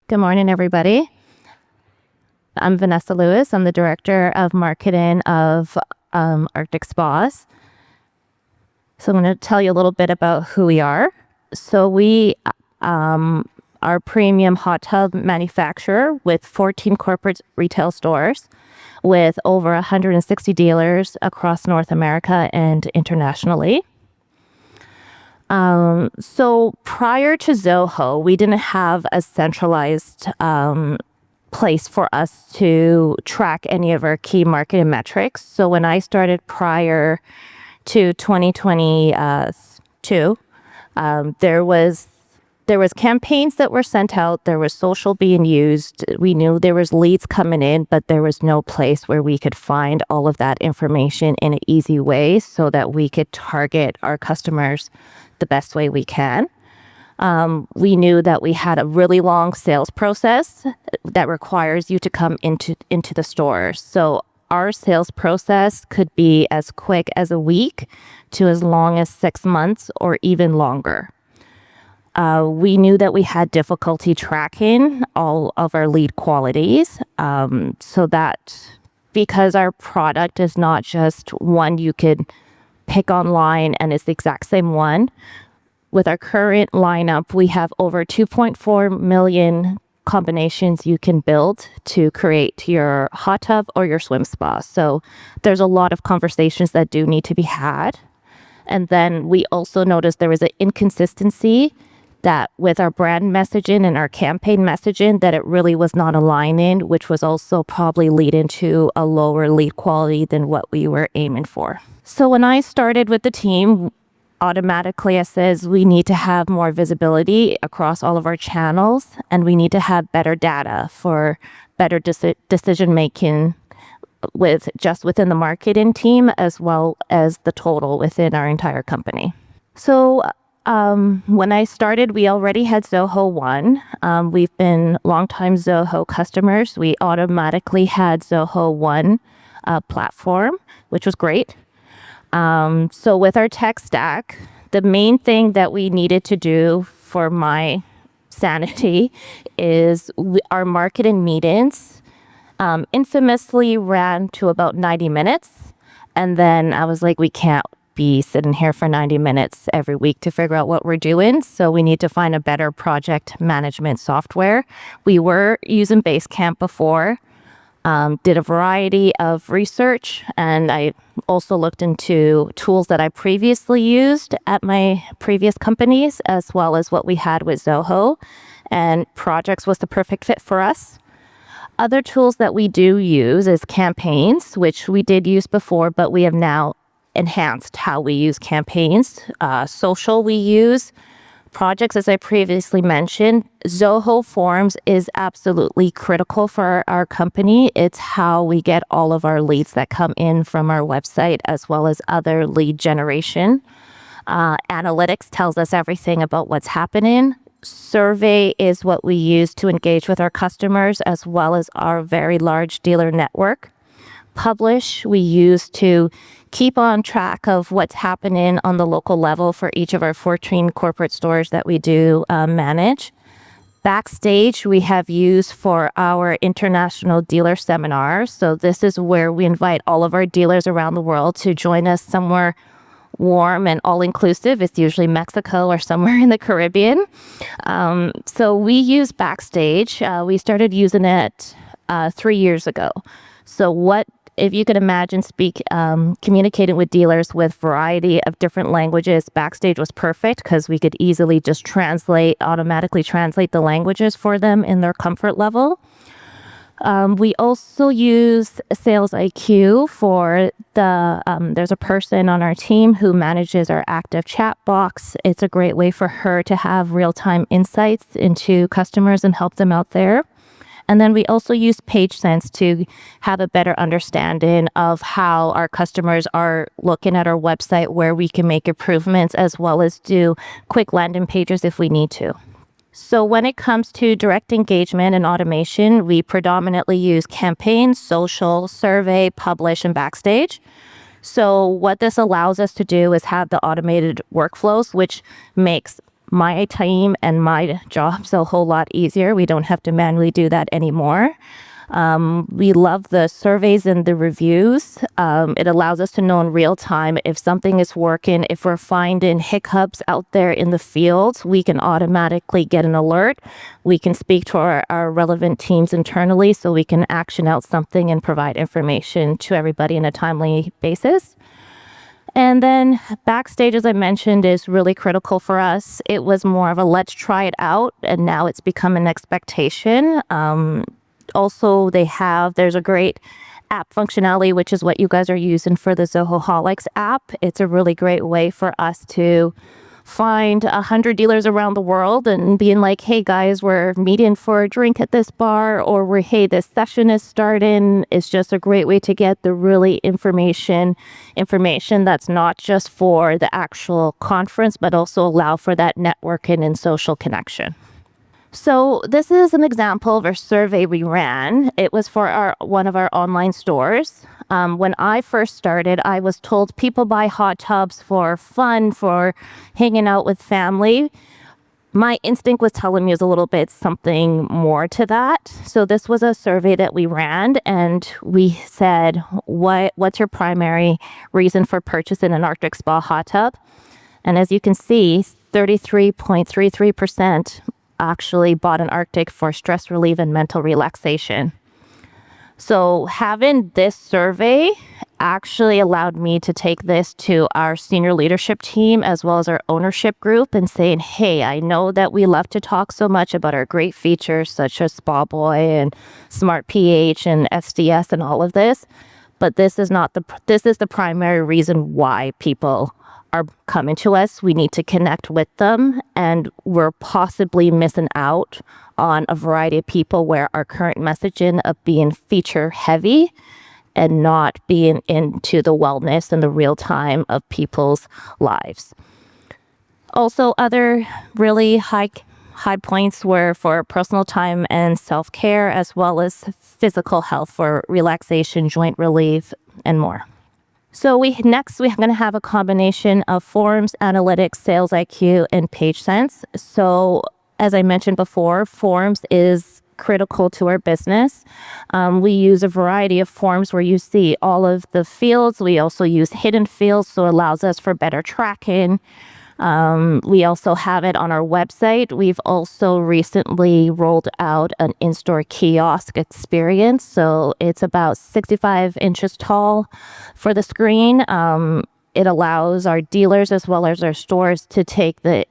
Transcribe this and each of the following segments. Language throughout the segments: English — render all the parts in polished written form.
Good morning, everybody. I'm Vanessa Lewis. I'm the Director of Marketing of Arctic Spas. So I'm going to tell you a little bit about who we are. So we are premium hot tub manufacturer with 14 corporate retail stores with over 160 dealers across North America and internationally. So prior to Zoho, we didn't have a centralized place for us to track any of our key marketing metrics. So when I started prior to 2022, there was campaigns that were sent out. There was social being used. We knew there was leads coming in, but there was no place where we could find all of that information in an easy way so that we could target our customers the best way we can. We knew that we had a really long sales process that requires you to come into the store. So our sales process could be as quick as a week to as long as 6 months or even longer. We knew that we had difficulty tracking all of our lead qualities, so that because our product is not just one you could pick online and it's the exact same one. With our current lineup, we have over 2.4 million combinations you can build to create your hot tub or your swim spa. So there's a lot of conversations that do need to be had. And then we also noticed there was an inconsistency that with our brand messaging and our campaign messaging that it really was not aligning, which was also probably leading to a lower lead quality than what we were aiming for. So when I started with the team, automatically it says we need to have more visibility across all of our channels and we need to have better data for better decision making within the marketing team as well as the total within our entire company. So when I started, we already had Zoho 1. We've been longtime Zoho customers. We automatically had Zoho 1 platform, which was great. So with our tech stack, the main thing that we needed to do for my sanity is our marketing meetings infamously ran to about 90 minutes. And then I was like, we can't be sitting here for 90 minutes every week to figure out what we're doing. So we need to find a better project management software. We were using Basecamp before. Did a variety of research, and I also looked into tools that I previously used at my previous companies, as well as what we had with Zoho, and Projects was the perfect fit for us. Other tools that we do use is Campaigns, which we did use before, but we have now enhanced how we use campaigns. Social we use. Projects, as I previously mentioned, Zoho Forms is absolutely critical for our company. It's how we get all of our leads that come in from our website as well as other lead generation. Analytics tells us everything about what's happening. Survey is what we use to engage with our customers as well as our very large dealer network. Publish we use to keep on track of what's happening on the local level for each of our 14 corporate stores that we do manage. Backstage we have used for our international dealer seminars. So this is where we invite all of our dealers around the world to join us somewhere warm and all-inclusive. It's usually Mexico or somewhere in the Caribbean. So we use Backstage. We started using it 3 years ago. So if you can imagine communicating with dealers with variety of different languages, Backstage was perfect because we could easily just automatically translate the languages for them in their comfort level. We also use Sales IQ for there's a person on our team who manages our active chat box. It's a great way for her to have real-time insights into customers and help them out there. And then we also use PageSense to have a better understanding of how our customers are looking at our website, where we can make improvements, as well as do quick landing pages if we need to. So when it comes to direct engagement and automation, we predominantly use Campaigns, Social, Survey, Publish, and Backstage. So what this allows us to do is have the automated workflows, which makes my time and my job's a whole lot easier. We don't have to manually do that anymore. We love the surveys and the reviews. It allows us to know in real time if something is working. If we're finding hiccups out there in the field, we can automatically get an alert. We can speak to our relevant teams internally so we can action out something and provide information to everybody in a timely basis. And then backstage, as I mentioned, is really critical for us. It was more of a let's try it out, and now it's become an expectation. Also, there's a great app functionality, which is what you guys are using for the Zoho Holics app. It's a really great way for us to find 100 dealers around the world and being like, hey guys, we're meeting for a drink at this bar, or hey, this session is starting. It's just a great way to get the really information that's not just for the actual conference, but also allow for that networking and social connection. So this is an example of a survey we ran. It was for one of our online stores. When I first started, I was told people buy hot tubs for fun, for hanging out with family. My instinct was telling me it was a little bit something more to that. So this was a survey that we ran, and we said, what's your primary reason for purchasing an Arctic Spa hot tub? And as you can see, 33.33% actually bought an Arctic for stress relief and mental relaxation. So having this survey actually allowed me to take this to our senior leadership team as well as our ownership group and saying, hey, I know that we love to talk so much about our great features such as Spa Boy and Smart pH and SDS and all of this, but this is the primary reason why people are coming to us. We need to connect with them, and we're possibly missing out on a variety of people where our current messaging of being feature heavy and not being into the wellness and the real time of people's lives. Also, other really high points were for personal time and self-care, as well as physical health for relaxation, joint relief, and more. So we're going to have a combination of forms, analytics, sales IQ, and page sense. So as I mentioned before, forms is critical to our business. We use a variety of forms where you see all of the fields. We also use hidden fields, so it allows us for better tracking. We also have it on our website. We've also recently rolled out an in-store kiosk experience. So it's about 65 inches tall for the screen. It allows our dealers as well as our stores to take the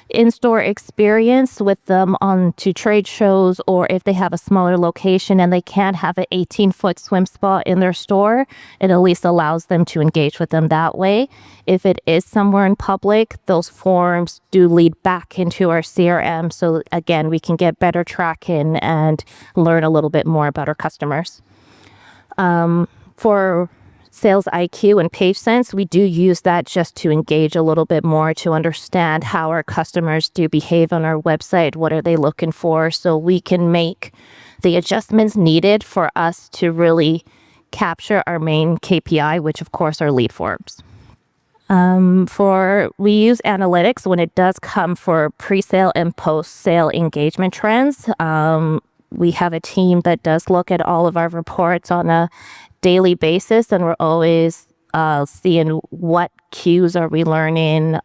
in-store experience with them on to trade shows, or if they have a smaller location and they can't have an 18-foot swim spa in their store, it at least allows them to engage with them that way. If it is somewhere in public, those forms do lead back into our CRM. So again, we can get better tracking and learn a little bit more about our customers. For Sales IQ and Page Sense, we do use that just to engage a little bit more, to understand how our customers do behave on our website. What are they looking for? So we can make the adjustments needed for us to really capture our main KPI, which of course are lead forms. We use analytics when it does come for pre-sale and post-sale engagement trends. We have a team that does look at all of our reports on a daily basis, and we're always seeing what cues are we learning,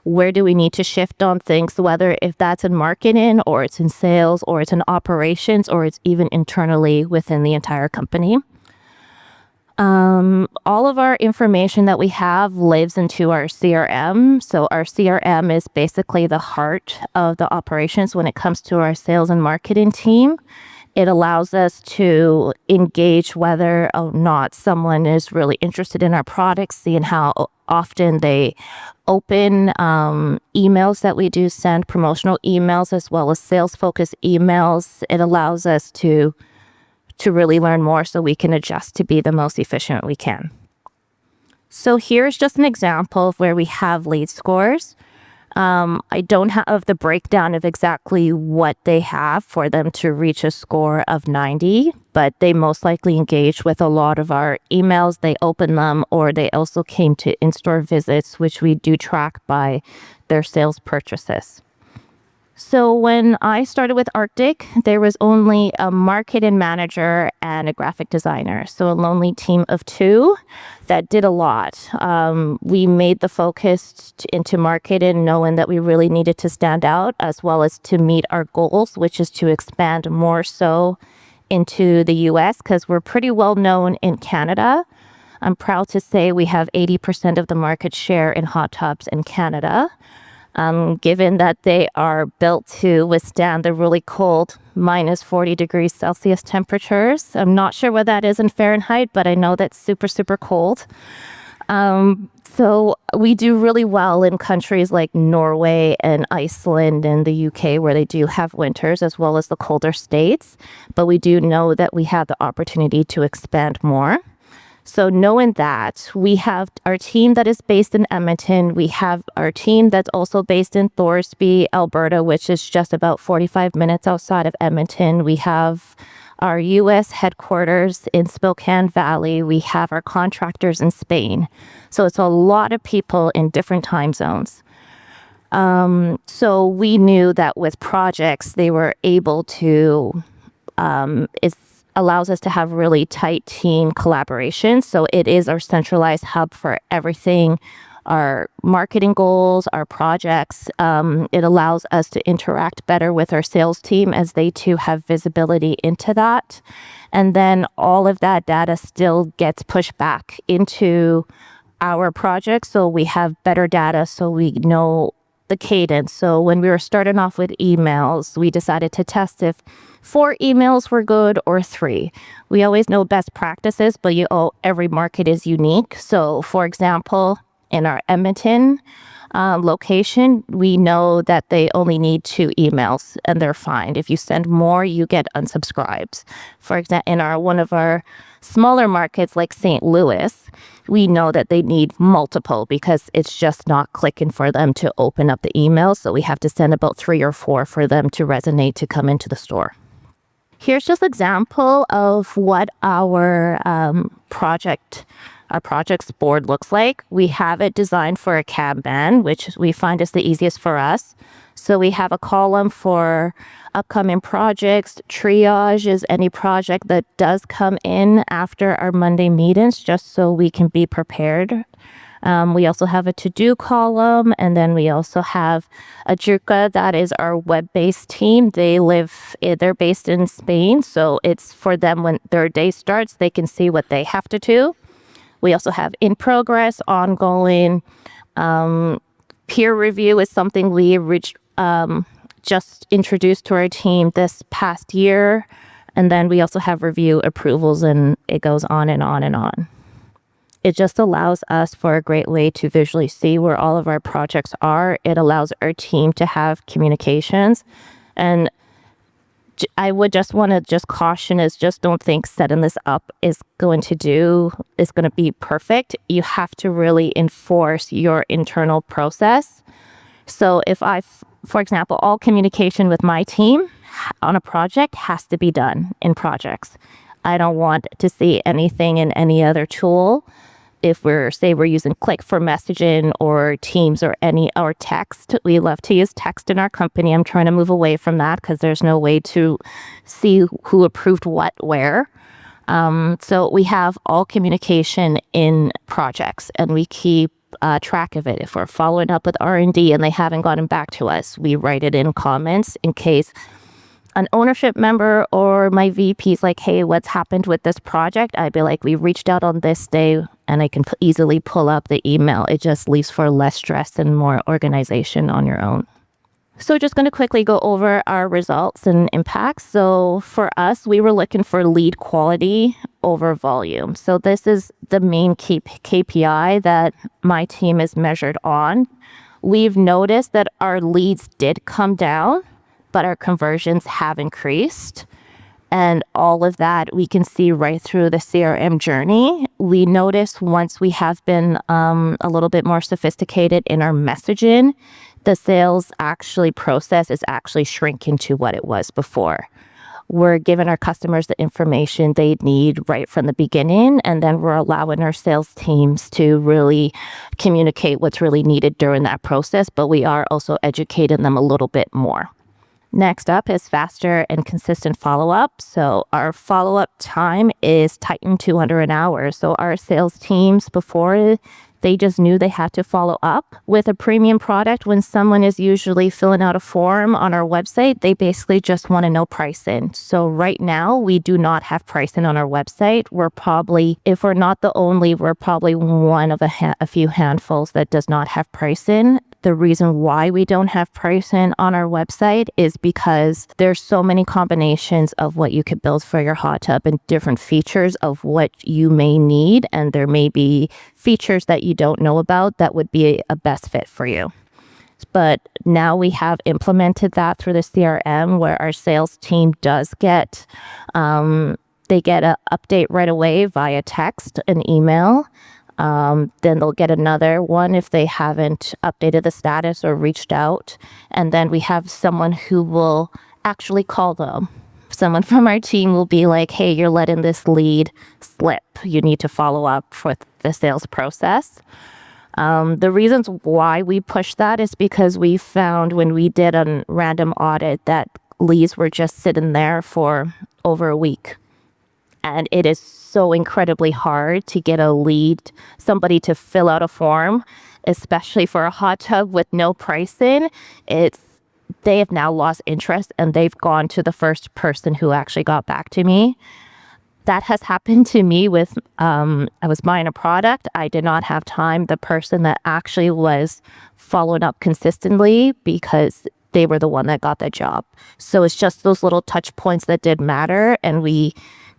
where do we need to shift on things, whether if that's in marketing or it's in sales or it's in operations or it's even internally within the entire company. All of our information that we have lives into our CRM. So our CRM is basically the heart of the operations when it comes to our sales and marketing team. It allows us to engage whether or not someone is really interested in our products, seeing how often they open emails that we do send, promotional emails, as well as sales-focused emails. It allows us to really learn more so we can adjust to be the most efficient we can. So here's just an example of where we have lead scores. I don't have the breakdown of exactly what they have for them to reach a score of 90, but they most likely engage with a lot of our emails. They open them, or they also came to in-store visits, which we do track by their sales purchases. So when I started with Arctic, there was only a marketing manager and a graphic designer. So a lonely team of two that did a lot. We made the focus into marketing, knowing that we really needed to stand out, as well as to meet our goals, which is to expand more so into the US, because we're pretty well known in Canada. I'm proud to say we have 80% of the market share in hot tubs in Canada. Given that they are built to withstand the really cold minus 40 degrees Celsius temperatures. I'm not sure what that is in Fahrenheit, but I know that's super, super cold. So we do really well in countries like Norway and Iceland and the UK, where they do have winters, as well as the colder states. But we do know that we have the opportunity to expand more. So knowing that, we have our team that is based in Edmonton. We have our team that's also based in Thorsby, Alberta, which is just about 45 minutes outside of Edmonton. We have our U.S. headquarters in Spokane Valley. We have our contractors in Spain. So it's a lot of people in different time zones. So we knew that with projects, they were able to, allows us to have really tight team collaboration. So it is our centralized hub for everything, our marketing goals, our projects. It allows us to interact better with our sales team, as they too have visibility into that. And then all of that data still gets pushed back into our projects. So we have better data, so we know the cadence. So when we were starting off with emails, we decided to test if 4 emails were good or 3. We always know best practices, but every market is unique. So for example, in our Edmonton location, we know that they only need 2 emails and they're fine. If you send more, you get unsubscribes. For example, in one of our smaller markets like St. Louis, we know that they need multiple, because it's just not clicking for them to open up the email. So we have to send about 3 or 4 for them to resonate to come into the store. Here's just an example of what our projects board looks like. We have it designed for a Kanban, which we find is the easiest for us. So we have a column for upcoming projects. Triage is any project that does come in after our Monday meetings, just so we can be prepared. We also have a to-do column, and then we also have a Juca, that is our web-based team. They're based in Spain, so it's for them when their day starts, they can see what they have to do. We also have in progress, ongoing. Peer review is something we just introduced to our team this past year. And then we also have review approvals, and it goes on and on and on. It just allows us for a great way to visually see where all of our projects are. It allows our team to have communications. And I would just want to caution is just don't think setting this up is going to be perfect. You have to really enforce your internal process. So if for example, all communication with my team on a project has to be done in projects. I don't want to see anything in any other tool. If we're using Click for messaging or Teams or text, we love to use text in our company. I'm trying to move away from that because there's no way to see who approved what where. So we have all communication in projects, and we keep track of it. If we're following up with R&D and they haven't gotten back to us, we write it in comments in case an ownership member or my VP's like, hey, what's happened with this project? I'd be like, we reached out on this day, and I can easily pull up the email. It just leaves for less stress and more organization on your own. So just going to quickly go over our results and impacts. So for us, we were looking for lead quality over volume. So this is the main KPI that my team is measured on. We've noticed that our leads did come down, but our conversions have increased. And all of that we can see right through the CRM journey. We notice once we have been a little bit more sophisticated in our messaging, the sales actually process is actually shrinking to what it was before. We're giving our customers the information they need right from the beginning, and then we're allowing our sales teams to really communicate what's really needed during that process, but we are also educating them a little bit more. Next up is faster and consistent follow-up. So our follow-up time is tightened to under an hour. So our sales teams before, they just knew they had to follow up with a premium product. When someone is usually filling out a form on our website, they basically just want to know pricing. So right now, we do not have pricing on our website. We're probably, if we're not the only, we're probably one of a few handfuls that does not have pricing. The reason why we don't have pricing on our website is because there's so many combinations of what you could build for your hot tub and different features of what you may need. And there may be features that you don't know about that would be a best fit for you. But now we have implemented that through the CRM, where our sales team does get, they get an update right away via text and email. Then they'll get another one if they haven't updated the status or reached out. And then we have someone who will actually call them. Someone from our team will be like, hey, you're letting this lead slip. You need to follow up with the sales process. The reasons why we push that is because we found when we did a random audit that leads were just sitting there for over a week. And it is so incredibly hard to get a lead, somebody to fill out a form, especially for a hot tub with no pricing. They have now lost interest and they've gone to the first person who actually got back to me. That has happened to me with, I was buying a product. I did not have time. The person that actually was following up consistently, because they were the one that got the job. So it's just those little touch points that did matter. And we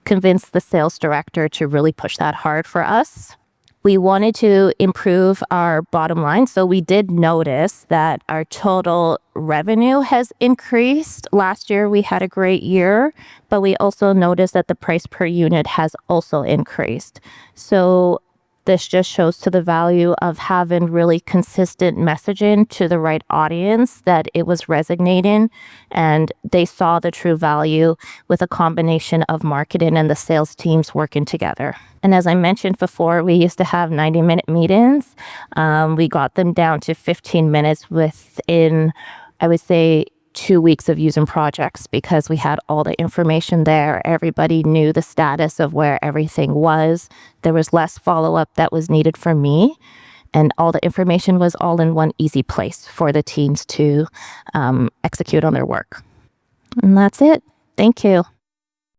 convinced the sales director to really push that hard for us. We wanted to improve our bottom line. So we did notice that our total revenue has increased. Last year, we had a great year, but we also noticed that the price per unit has also increased. So this just shows to the value of having really consistent messaging to the right audience, that it was resonating and they saw the true value with a combination of marketing and the sales teams working together. And as I mentioned before, we used to have 90-minute meetings. We got them down to 15 minutes within, I would say, 2 weeks of using projects, because we had all the information there. Everybody knew the status of where everything was. There was less follow-up that was needed from me. And all the information was all in one easy place for the teams to execute on their work. And that's it. Thank you.